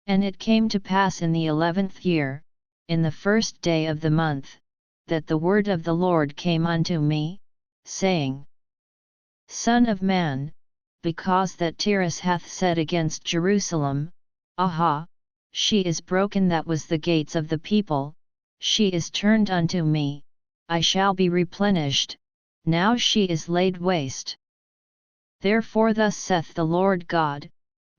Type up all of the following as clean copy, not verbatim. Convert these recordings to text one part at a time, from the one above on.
And it came to pass in the 11th year, in the first day of the month, that the word of the Lord came unto me, saying, Son of man, because that Tyrus hath said against Jerusalem, Aha, she is broken that was the gates of the people, she is turned unto me, I shall be replenished, now she is laid waste. Therefore thus saith the Lord God,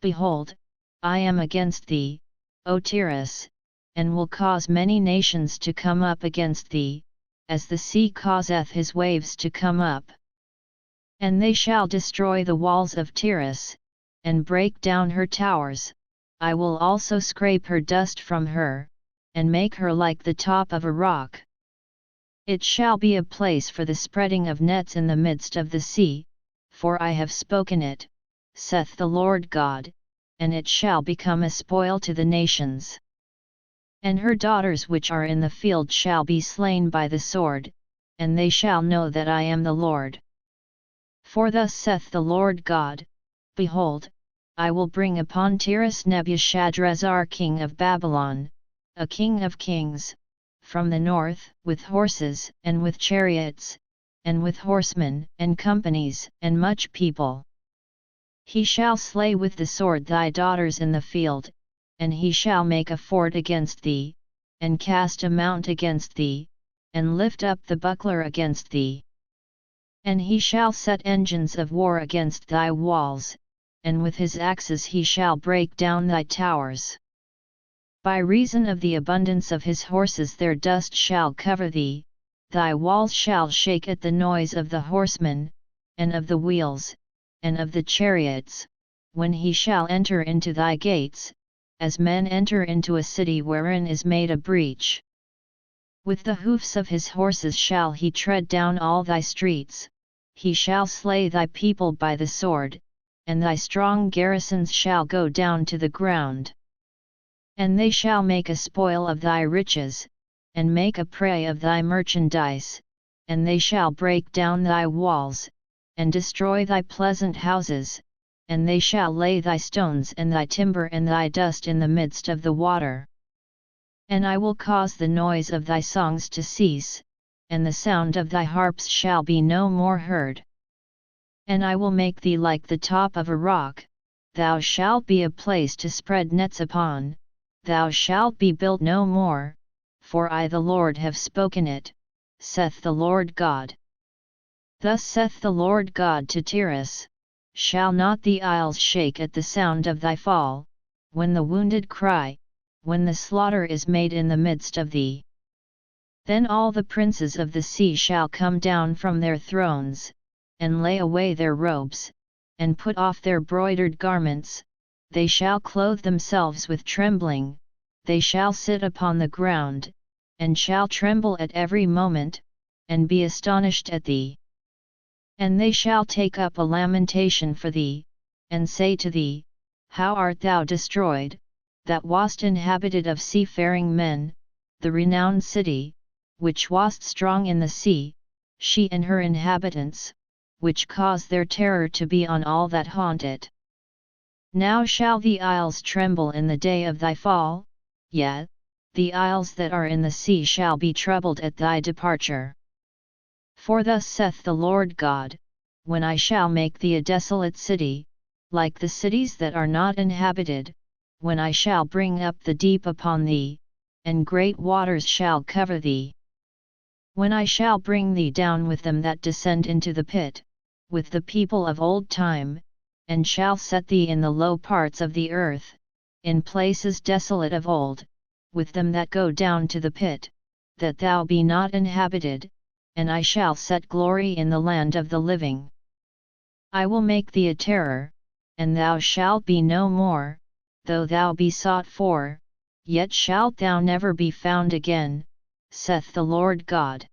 Behold, I am against thee, O Tyrus, and will cause many nations to come up against thee, as the sea causeth his waves to come up. And they shall destroy the walls of Tyrus, and break down her towers, I will also scrape her dust from her, and make her like the top of a rock. It shall be a place for the spreading of nets in the midst of the sea, for I have spoken it, saith the Lord God, and it shall become a spoil to the nations. And her daughters which are in the field shall be slain by the sword, and they shall know that I am the Lord. For thus saith the Lord God, Behold, I will bring upon Tyrus Nebuchadrezzar king of Babylon, a king of kings, from the north, with horses and with chariots, and with horsemen and companies and much people. He shall slay with the sword thy daughters in the field, and he shall make a fort against thee, and cast a mount against thee, and lift up the buckler against thee. And he shall set engines of war against thy walls, and with his axes he shall break down thy towers. By reason of the abundance of his horses their dust shall cover thee, thy walls shall shake at the noise of the horsemen, and of the wheels, and of the chariots, when he shall enter into thy gates, as men enter into a city wherein is made a breach. With the hoofs of his horses shall he tread down all thy streets, he shall slay thy people by the sword, and thy strong garrisons shall go down to the ground. And they shall make a spoil of thy riches, and make a prey of thy merchandise, and they shall break down thy walls, and destroy thy pleasant houses, and they shall lay thy stones and thy timber and thy dust in the midst of the water. And I will cause the noise of thy songs to cease, and the sound of thy harps shall be no more heard. And I will make thee like the top of a rock, thou shalt be a place to spread nets upon, thou shalt be built no more, for I the Lord have spoken it, saith the Lord God. Thus saith the Lord God to Tyrus, Shall not the isles shake at the sound of thy fall, when the wounded cry, when the slaughter is made in the midst of thee? Then all the princes of the sea shall come down from their thrones, and lay away their robes, and put off their broidered garments, they shall clothe themselves with trembling, they shall sit upon the ground, and shall tremble at every moment, and be astonished at thee. And they shall take up a lamentation for thee, and say to thee, How art thou destroyed, that wast inhabited of seafaring men, the renowned city, which wast strong in the sea, she and her inhabitants, which caused their terror to be on all that haunt it. Now shall the isles tremble in the day of thy fall, yea, the isles that are in the sea shall be troubled at thy departure. For thus saith the Lord God, when I shall make thee a desolate city, like the cities that are not inhabited, when I shall bring up the deep upon thee, and great waters shall cover thee. When I shall bring thee down with them that descend into the pit, with the people of old time, and shall set thee in the low parts of the earth, in places desolate of old, with them that go down to the pit, that thou be not inhabited, and I shall set glory in the land of the living. I will make thee a terror, and thou shalt be no more, though thou be sought for, yet shalt thou never be found again, saith the Lord God.